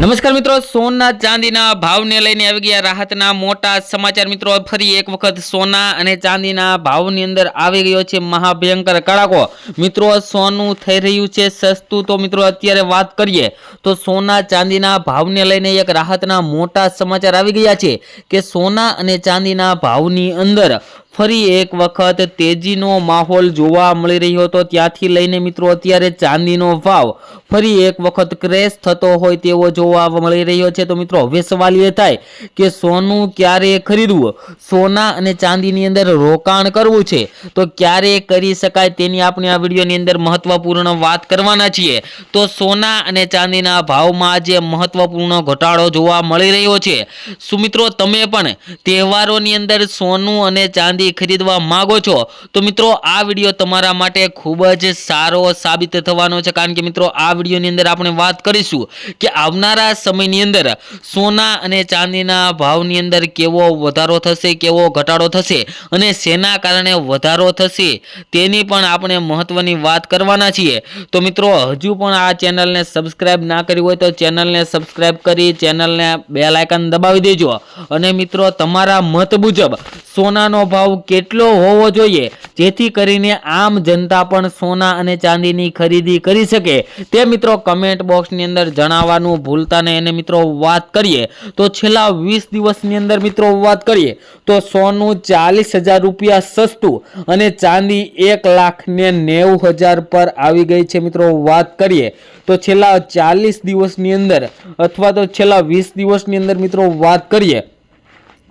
નમસ્કાર મિત્રો, સોના ચાંદીના ભાવને લઈને આવી ગયા રાહતના મોટા સમાચાર। મિત્રો ફરી એક વખત સોના અને ચાંદીના ભાવની અંદર આવી ગયો છે મહાભયંકર કડાકો। મિત્રો સોનું થઈ રહ્યું છે સસ્તું। તો મિત્રો અત્યારે વાત કરીએ તો સોના ચાંદીના ભાવને લઈને એક રાહતના મોટા સમાચાર આવી ગયા છે કે સોના અને ચાંદીના ભાવની અંદર ફરી એક વખત તેજીનો માહોલ જોવા મળી રહ્યો હતો। ત્યાંથી લઈને મિત્રો અત્યારે ચાંદીનો ભાવ ફરી એક વખત ક્રેશ થતો હોય તેવો જોવા મળી રહ્યો છે। તો મિત્રો હવે સવાલ એ થાય કે સોનું ક્યારે ખરીદવું, સોના અને ચાંદીની અંદર રોકાણ કરવું છે તો ક્યારે કરી શકાય તેની આપણે આ વિડીયોની અંદર મહત્વપૂર્ણ વાત કરવાના છીએ। તો સોના અને ચાંદીના ભાવમાં આજે મહત્વપૂર્ણ ઘટાડો જોવા મળી રહ્યો છે। શું મિત્રો તમે પણ તહેવારોની અંદર સોનું અને ચાંદી ખરીદવા માંગો છો તો મિત્રો આ વિડીયો તમારા માટે ખૂબ જ સારો સાબિત થવાનો છે, કારણ કે મિત્રો આ વિડીયોની અંદર આપણે વાત કરીશું કે આવનારા સમયની અંદર સોના અને ચાંદીના ભાવની અંદર કેવો વધારો થશે, કેવો ઘટાડો થશે અને શેના કારણે વધારો થશે તેની પણ આપણે મહત્વની વાત કરવાના છીએ। તો મિત્રો હજુ પણ આ ચેનલને સબસ્ક્રાઇબ ના કરી હોય તો ચેનલને સબસ્ક્રાઇબ કરી ચેનલને બેલ આઇકન દબાવી દેજો અને મિત્રો તમારા મત મુજબ સોનાનો ભાવ કેટલો હોવો જોઈએ જેથી કરીને આમ જનતા પણ સોના અને ચાંદીની ખરીદી કરી શકે તે મિત્રો કમેન્ટ બોક્સની અંદર જણાવવાનું ભૂલતા નહીં। અને મિત્રો વાત કરીએ તો છેલ્લા 20 દિવસની અંદર મિત્રો વાત કરીએ તો સોનું 40,000 રૂપિયા સસ્તું અને ચાંદી 1,90,000 પર આવી ગઈ છે। મિત્રો વાત કરીએ તો છેલ્લા 40 દિવસની અંદર અથવા તો છેલ્લા 20 દિવસની અંદર મિત્રો વાત કરીએ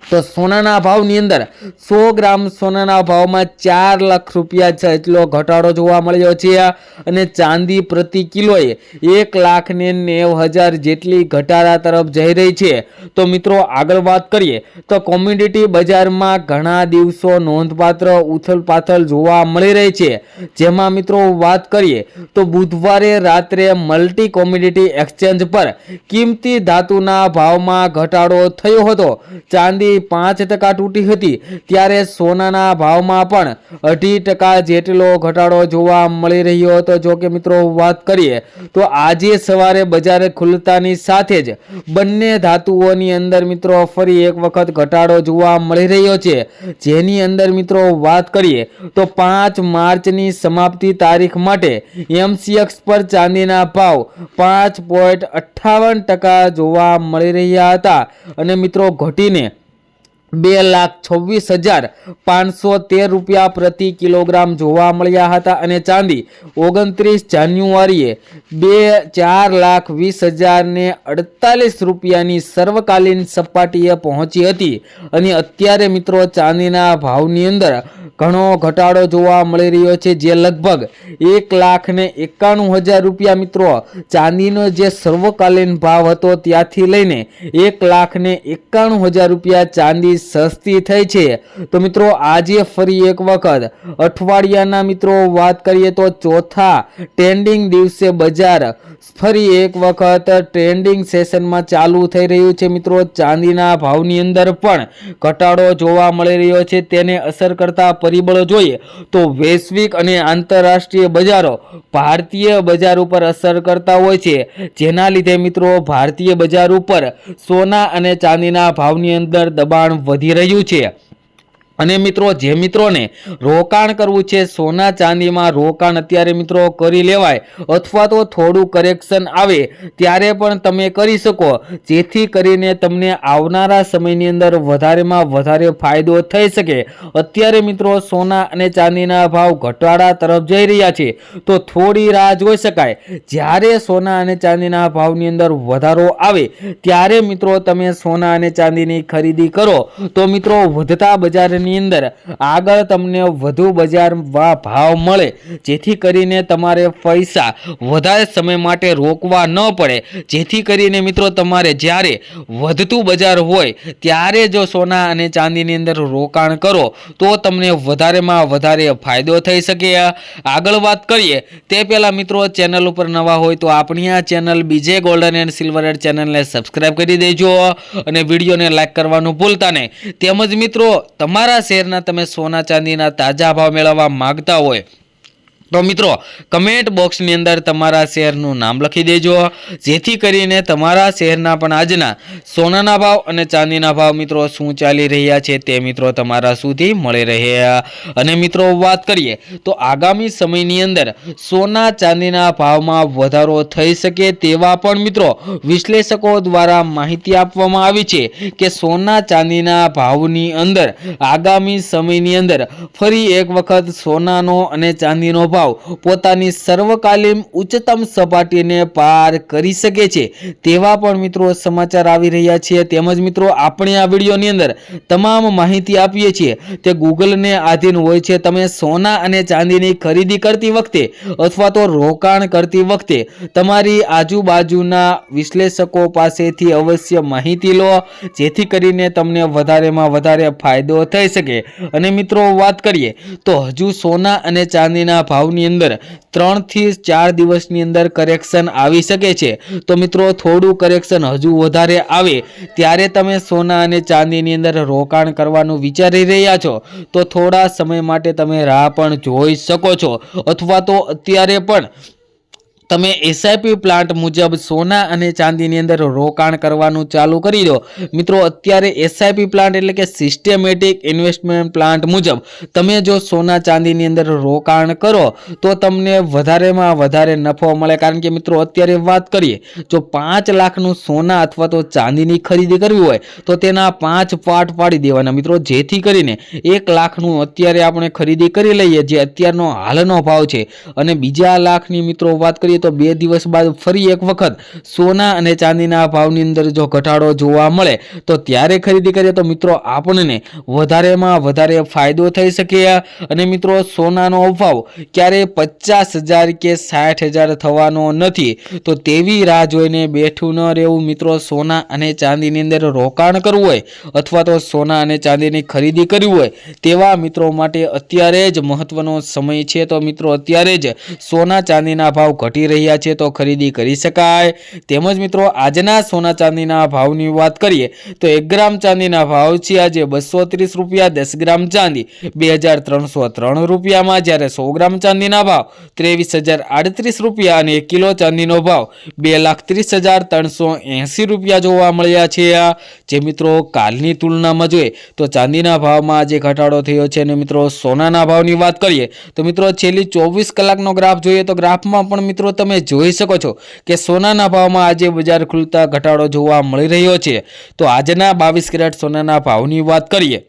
તો સોનાના ભાવની અંદર 100 ગ્રામ સોનાના ભાવમાં 4 લાખ રૂપિયા જેટલો ઘટાડો જોવા મળ્યો છે અને ચાંદી પ્રતિ કિલોએ 1,90,000 જેટલી ઘટાડા તરફ જઈ રહી છે। તો મિત્રો આગળ વાત કરીએ તો કોમોડિટી બજારમાં ઘણા દિવસો નોંધપાત્ર ઉથલપાથલ જોવા મળી રહી છે, જેમાં મિત્રો વાત કરીએ તો બુધવારે રાત્રે મલ્ટી કોમોડિટી એક્સચેન્જ પર કિંમતી ધાતુના ભાવમાં ઘટાડો થયો હતો। ચાંદી 5% તૂટી હતી ત્યારે સોનાના ભાવમાં પણ 2.5% જેટલો ઘટાડો જોવા મળી રહ્યો હતો। જો કે મિત્રો વાત કરીએ તો આજે સવારે બજાર ખુલતાની સાથે જ બંને ધાતુઓની અંદર મિત્રો ફરી એક વખત ઘટાડો જોવા મળી રહ્યો છે, જેની અંદર મિત્રો વાત કરીએ તો 5 માર્ચની સમાપ્તિ તારીખ માટે MCX પર ચાંદીના ભાવ 5.58% જોવા મળી રહ્યા હતા અને મિત્રો ઘટીને 2,26,513 રૂપિયા પ્રતિ કિલોગ્રામ જોવા મળ્યા હતા અને ચાંદી 29 જાન્યુઆરીએ 4,20,048 રૂપિયાની સર્વકાલીન સપાટીએ પહોંચી હતી અને અત્યારે મિત્રો ચાંદીના ભાવની અંદર ઘણો ઘટાડો જોવા મળી રહ્યો છે, જે લગભગ 1,91,000 રૂપિયા મિત્રો ચાંદીનો જે સર્વકાલીન ભાવ હતો ત્યાંથી લઈને 1,91,000 રૂપિયા ચાંદી સસ્તી થઈ છે। તો મિત્રો આજે ફરી એક વખત અઠવાડિયાના મિત્રો વાત કરીએ તો ચોથા ટ્રેન્ડિંગ દિવસે બજાર ફરી એક વખત ટ્રેન્ડિંગ સેશનમાં ચાલુ થઈ રહ્યું છે। મિત્રો ચાંદીના ભાવની અંદર પણ ઘટાડો જોવા મળી રહ્યો છે। તેને અસર કરતા પરિબળો જોઈએ તો વૈશ્વિક અને આંતરરાષ્ટ્રીય બજારો ભારતીય બજાર ઉપર અસર કરતા હોય છે, જેના લીધે મિત્રો ભારતીય બજાર ઉપર સોના અને ચાંદીના ભાવની અંદર દબાણ વધી રહ્યું છે। અને મિત્રો જે મિત્રોને રોકાણ કરવું છે સોના ચાંદીમાં રોકાણ અત્યારે મિત્રો કરી લેવાય અથવા તો થોડું કરેક્શન આવે ત્યારે પણ તમે કરી શકો, જેથી કરીને તમને આવનારા સમયની અંદર વધારેમાં વધારે ફાયદો થઈ શકે। અત્યારે મિત્રો સોના અને ચાંદીના ભાવ ઘટાડા તરફ જઈ રહ્યા છે તો થોડી રાહ જોઈ શકાય। જ્યારે સોના અને ચાંદીના ભાવની અંદર વધારો આવે ત્યારે મિત્રો તમે સોના અને ચાંદીની ખરીદી કરો તો મિત્રો વધતા બજારની અંદર આગળ તમને વધુ બજાર ભાવ મળે, જેથી કરીને તમારે પૈસા વધારે સમય માટે રોકવા ન પડે, જેથી કરીને મિત્રો તમારે જ્યારે વધતું બજાર હોય ત્યારે જો સોના અને ચાંદીની અંદર રોકાણ કરો તો તમને વધારેમાં વધારે ફાયદો થઈ શકે। આગળ વાત કરીએ તે પહેલા મિત્રો ચેનલ ઉપર નવા હોય તો આપણી આ ચેનલ બીજે ગોલ્ડન એન્ડ સિલ્વર એડ ચેનલને સબસ્ક્રાઇબ કરી દેજો અને વિડીયોને લાઈક કરવાનું ભૂલતા નહીં। તેમજ મિત્રો તમારા શેરના તમે સોના ચાંદીના તાજા ભાવ મેળવવા માંગતા હોય તો મિત્રો કમેન્ટ બોક્સની અંદર તમારા શહેરનું નામ લખી દેજો, જેથી કરીને તમારા શહેરના પણ આજના સોનાના ભાવ અને ચાંદીના ભાવ મિત્રો શું ચાલી રહ્યા છે તે મિત્રો તમારા સુધી મળી રહે। અને મિત્રો વાત કરીએ તો આગામી સમયની અંદર સોના ચાંદીના ભાવમાં વધારો થઈ શકે તેવા પણ મિત્રો વિશ્લેષકો દ્વારા માહિતી આપવામાં આવી છે કે સોના ચાંદીના ભાવની અંદર આગામી સમયની અંદર ફરી એક વખત સોનાનો અને ચાંદીનો ભાવ પોતાની સર્વકાલીન ઉચ્ચતમ સપાટીને પાર કરી શકે છે તેવા પણ મિત્રો સમાચાર આવી રહ્યા છે। તેમજ મિત્રો આપણે આ વિડીયોની અંદર તમામ માહિતી આપીએ છીએ તે ગૂગલને આધીન હોય છે। તમે સોના અને ચાંદીની ખરીદી કરતી વખતે અથવા તો રોકાણ કરતી વખતે તમારી આજુબાજુના વિશ્લેષકો પાસેથી અવશ્ય માહિતી લો, જેથી કરીને તમને વધારેમાં વધારે ફાયદો થઈ શકે। અને મિત્રો વાત કરીએ તો હજુ સોના અને ચાંદીના ભાવની અંદર 3 થી 4 દિવસની અંદર કરેક્શન આવી શકે છે। તો મિત્રો થોડું કરેક્શન હજુ વધારે આવે ત્યારે તમે સોના અને ચાંદીની અંદર રોકાણ કરવાનું વિચારી રહ્યા છો તો થોડા સમય માટે તમે રાહ પણ જોઈ શકો છો, અથવા તો અત્યારે પણ તમે એસઆઈપી પ્લાન્ટ મુજબ સોના અને ચાંદીની અંદર રોકાણ કરવાનું ચાલુ કરી દો। મિત્રો અત્યારે એસઆઈપી પ્લાન્ટ એટલે કે સિસ્ટેમેટિક ઇન્વેસ્ટમેન્ટ પ્લાન્ટ મુજબ તમે જો સોના ચાંદીની અંદર રોકાણ કરો તો તમને વધારેમાં વધારે નફો મળે। કારણ કે મિત્રો અત્યારે વાત કરીએ જો 5 લાખનું સોના અથવા તો ચાંદીની ખરીદી કરવી હોય તો તેના 5 પાર્ટ પાડી દેવાના મિત્રો, જેથી કરીને 1 લાખનું અત્યારે આપણે ખરીદી કરી લઈએ જે અત્યારનો હાલનો ભાવ છે, અને બીજા લાખની મિત્રો વાત કરીએ તો 2 દિવસ બાદ ફરી એક વખત સોના અને ચાંદીના ભાવની અંદર જો ઘટાડો જોવા મળે તો ત્યારે ખરીદી કરીએ તો મિત્રો આપણને વધારેમાં વધારે ફાયદો થઈ શકે। અને મિત્રો સોનાનો ભાવ ક્યારે 50,000 કે 60,000 થવાનો નથી, તો તેવી રાહ જોઈને બેઠું ન રહેવું મિત્રો। સોના અને ચાંદીની અંદર રોકાણ કરવું હોય અથવા તો સોના અને ચાંદીની ખરીદી કરવી હોય તેવા મિત્રો માટે અત્યારે જ મહત્વનો સમય છે। તો મિત્રો અત્યારે જ સોના ચાંદીના ભાવ ઘટી રહ્યા છે તો ખરીદી કરી શકાય। તેમજ મિત્રો આજના સોના ચાંદીના ભાવની વાત કરીએ તો 1 ગ્રામ ચાંદીના ભાવ છે આજે 230 રૂપિયા, 10 ગ્રામ ચાંદી 2,303 રૂપિયામાં, જ્યારે 100 ગ્રામ ચાંદીના ભાવ 23,038 રૂપિયા અને 1 કિલો ચાંદીનો ભાવ 2,30,380 રૂપિયા જોવા મળ્યા છે। જે મિત્રો કાલની તુલનામાં જોઈએ તો ચાંદીના ભાવમાં આજે ઘટાડો થયો છે। અને મિત્રો સોનાના ભાવની વાત કરીએ તો મિત્રો છેલ્લી 24 કલાકનો ગ્રાફ જોઈએ તો ગ્રાફમાં પણ મિત્રો તમે જોઈ શકો છો કે સોનાના ભાવમાં આજે બજાર ખુલતા ઘટાડો જોવા મળી રહ્યો છે। તો આજના 22 કેરેટ સોનાના ભાવની વાત કરીએ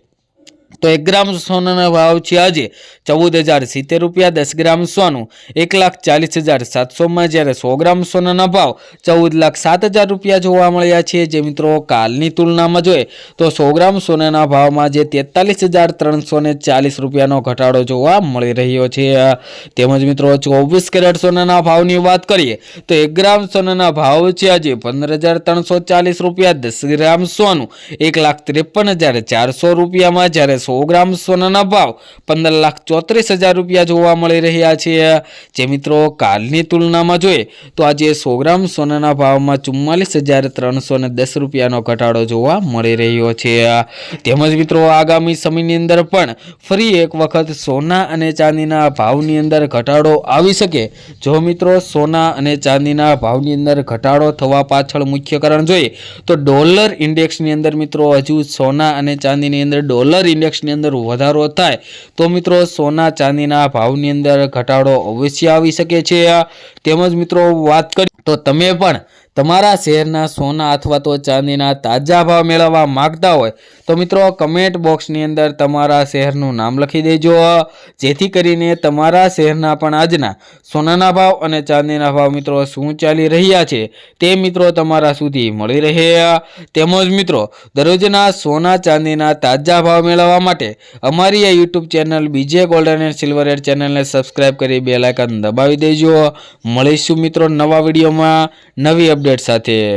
તો 1 ગ્રામ સોનાના ભાવ છે આજે 14,070 રૂપિયા, 10 ગ્રામ સોનું 1,40,700 માં, જ્યારે 100 ગ્રામ સોનાના ભાવ 14,07,000 રૂપિયા જોવા મળ્યા છે। જે મિત્રો કાલની તુલનામાં જોઈએ તો 100 ગ્રામ સોનાના ભાવમાં જે 43,340 રૂપિયાનો ઘટાડો જોવા મળી રહ્યો છે। તેમજ મિત્રો 24 કેરેટ સોનાના ભાવની વાત કરીએ તો 1 ગ્રામ સોનાના ભાવ છે આજે 15,340 રૂપિયા, 10 ગ્રામ સોનું 1,53,400 રૂપિયામાં, જ્યારે 100 ગ્રામ સોનાના ભાવ 15,34,000 રૂપિયા જોવા મળી રહ્યા છે। જે મિત્રો કાલની તુલનામાં જોઈએ તો આજે 100 ગ્રામ સોનાના ભાવમાં 44,310 રૂપિયાનો ઘટાડો જોવા મળી રહ્યો છે। તેમજ મિત્રો આગામી સમયની અંદર પણ ફરી એક વખત સોના અને ચાંદીના ભાવની અંદર ઘટાડો આવી શકે। જો મિત્રો સોના અને ચાંદીના ભાવની અંદર ઘટાડો થવા પાછળ મુખ્ય કારણ જોઈએ તો ડોલર ઇન્ડેક્સની અંદર મિત્રો હજુ સોના અને ચાંદીની અંદર ડોલર ઇન્ડેક્સની અંદર વધારો થાય તો મિત્રો સોના ચાંદીના ભાવની અંદર ઘટાડો અવશ્ય આવી શકે છે। તેમજ મિત્રો વાત કરીએ તો તમે પણ તમારા શહેરના સોના અથવા તો ચાંદીના તાજા ભાવ મેળવવા માંગતા હોય તો મિત્રો કમેન્ટ બોક્સની અંદર તમારા શહેરનું નામ લખી દેજો, જેથી કરીને તમારા શહેરના પણ આજના સોનાના ભાવ અને ચાંદીના ભાવ મિત્રો શું ચાલી રહ્યા છે તે મિત્રો તમારા સુધી મળી રહે। તેમજ મિત્રો દરરોજના સોના ચાંદીના તાજા ભાવ મેળવવા માટે અમારી આ યુટ્યુબ ચેનલ બીજે ગોલ્ડન એન્ડ સિલ્વર એડ ચેનલને સબસ્ક્રાઇબ કરી બેલ આઇકન દબાવી દેજો। મળીશું મિત્રો નવા વિડીયોમાં નવી અપડેટ સાથે।